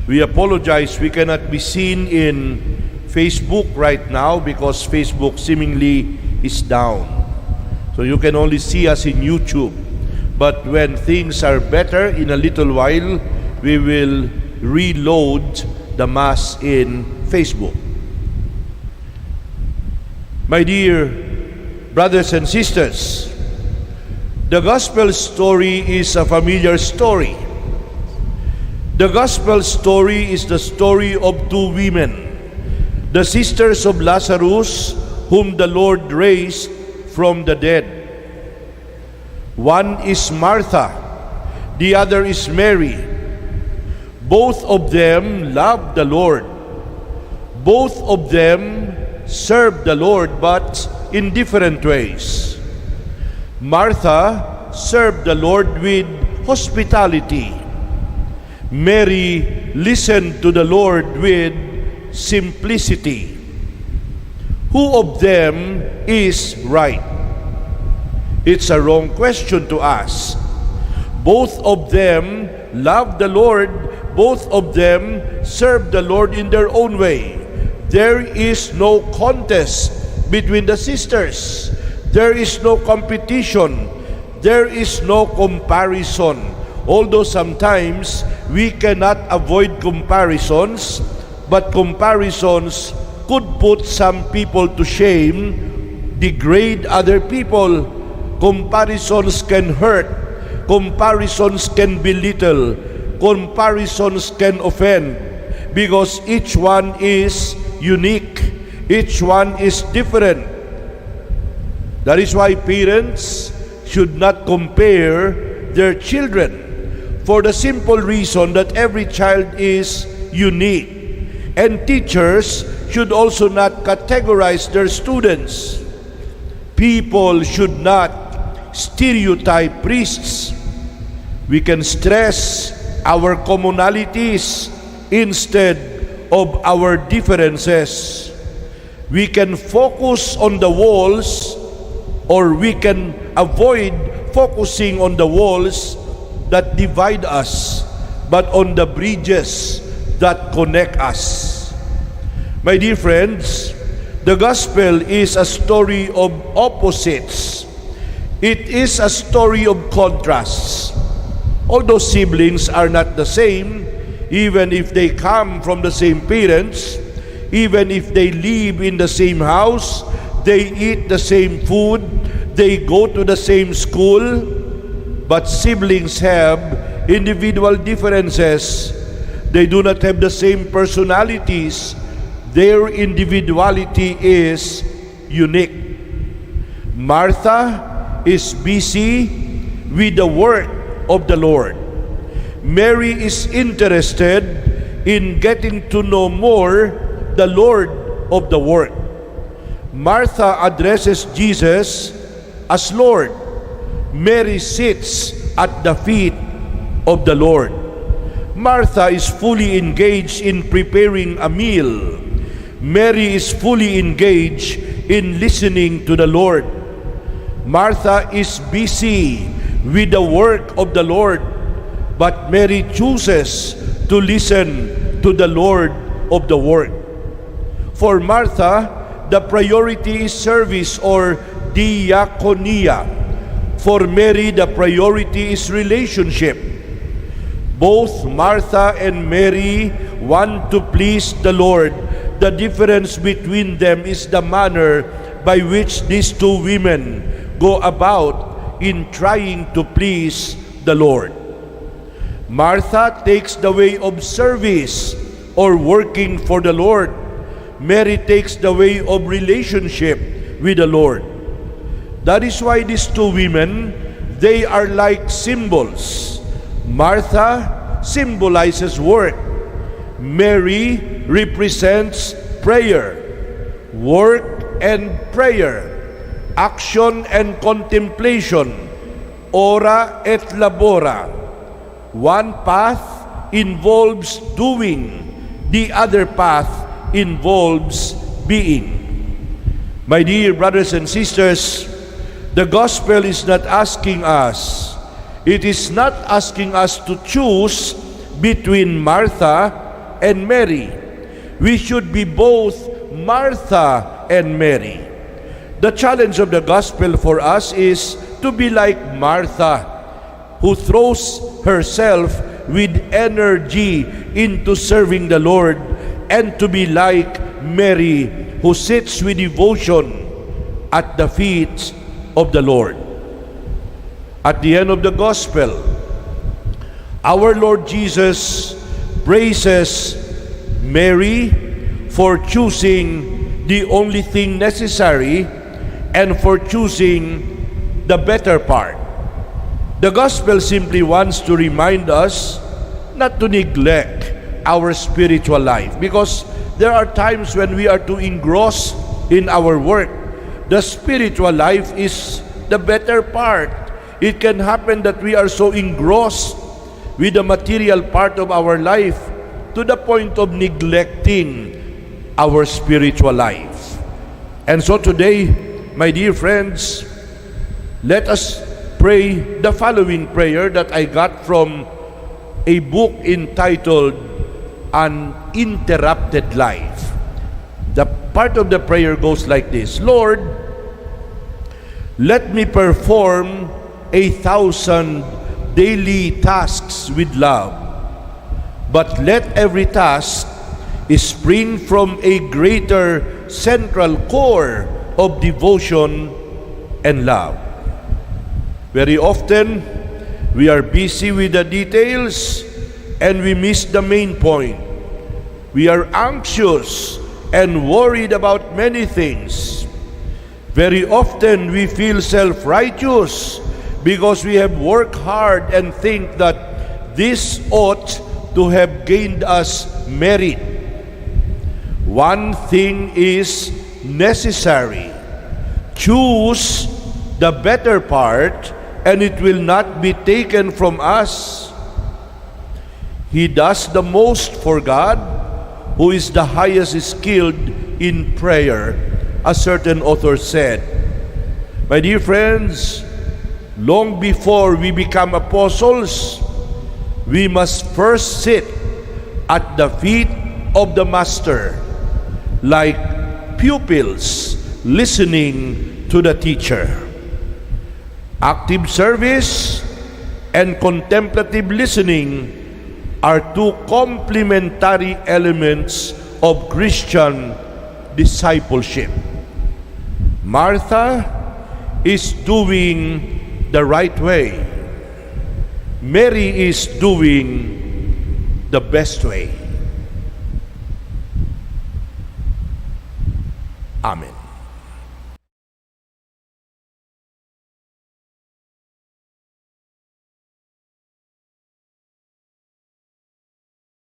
We apologize, we cannot be seen in Facebook right now because Facebook seemingly is down. So you can only see us in YouTube. But when things are better, in a little while, we will reload the Mass in Facebook. My dear brothers and sisters, the Gospel story is a familiar story. The Gospel story is the story of two women, the sisters of Lazarus, whom the Lord raised from the dead. One is Martha, the other is Mary. Both of them loved the Lord. Both of them served the Lord, but in different ways. Martha served the Lord with hospitality. Mary listened to the Lord with simplicity. Who of them is right? It's a wrong question to ask. Both of them loved the Lord. Both of them served the Lord in their own way. There is no contest between the sisters. There is no competition. There is no comparison. Although sometimes we cannot avoid comparisons, but comparisons could put some people to shame, degrade other people. Comparisons can hurt. Comparisons can belittle. Comparisons can offend, because each one is unique. Each one is different. That is why parents should not compare their children, for the simple reason that every child is unique. And teachers should also not categorize their students. People should not stereotype priests. We can stress our commonalities instead of our differences. We can focus on the walls, or we can avoid focusing on the walls that divide us, but on the bridges that connect us. My dear friends, the gospel is a story of opposites. It is a story of contrasts. Although siblings are not the same, even if they come from the same parents, even if they live in the same house, they eat the same food, they go to the same school, but siblings have individual differences. They do not have the same personalities. Their individuality is unique. Martha is busy with the work of the Lord. Mary is interested in getting to know more the Lord of the work. Martha addresses Jesus as Lord. Mary sits at the feet of the Lord. Martha is fully engaged in preparing a meal. Mary is fully engaged in listening to the Lord. Martha is busy with the work of the Lord, but Mary chooses to listen to the Lord of the work. For Martha, the priority is service, or diakonia. For Mary, the priority is relationship. Both Martha and Mary want to please the Lord. The difference between them is the manner by which these two women go about in trying to please the Lord. Martha takes the way of service, or working for the Lord. Mary takes the way of relationship with the Lord. That is why these two women, they are like symbols. Martha symbolizes work. Mary represents prayer. Work and prayer. Action and contemplation. Ora et labora. One path involves doing. The other path involves being. My dear brothers and sisters, the gospel is not asking us, it is not asking us to choose between Martha and Mary. We should be both Martha and Mary. The challenge of the gospel for us is to be like Martha, who throws herself with energy into serving the Lord, and to be like Mary, who sits with devotion at the feet of the Lord. At the end of the gospel, our Lord Jesus praises Mary for choosing the only thing necessary and for choosing the better part. The gospel simply wants to remind us not to neglect our spiritual life, because there are times when we are too engrossed in our work. The spiritual life is the better part. It can happen that we are so engrossed with the material part of our life to the point of neglecting our spiritual life. And so today, my dear friends, let us pray the following prayer that I got from a book entitled An Interrupted Life. The part of the prayer goes like this: Lord, let me perform 1,000 daily tasks with love, but let every task spring from a greater central core of devotion and love. Very often, we are busy with the details and we miss the main point. We are anxious and worried about many things. Very often, we feel self-righteous because we have worked hard and think that this ought to have gained us merit. One thing is necessary: choose the better part, and it will not be taken from us. He does the most for God, who is the highest skilled in prayer, a certain author said. My dear friends, long before we become apostles, we must first sit at the feet of the Master, like pupils listening to the teacher. Active service and contemplative listening are two complementary elements of Christian discipleship. Martha is doing the right way. Mary is doing the best way. Amen.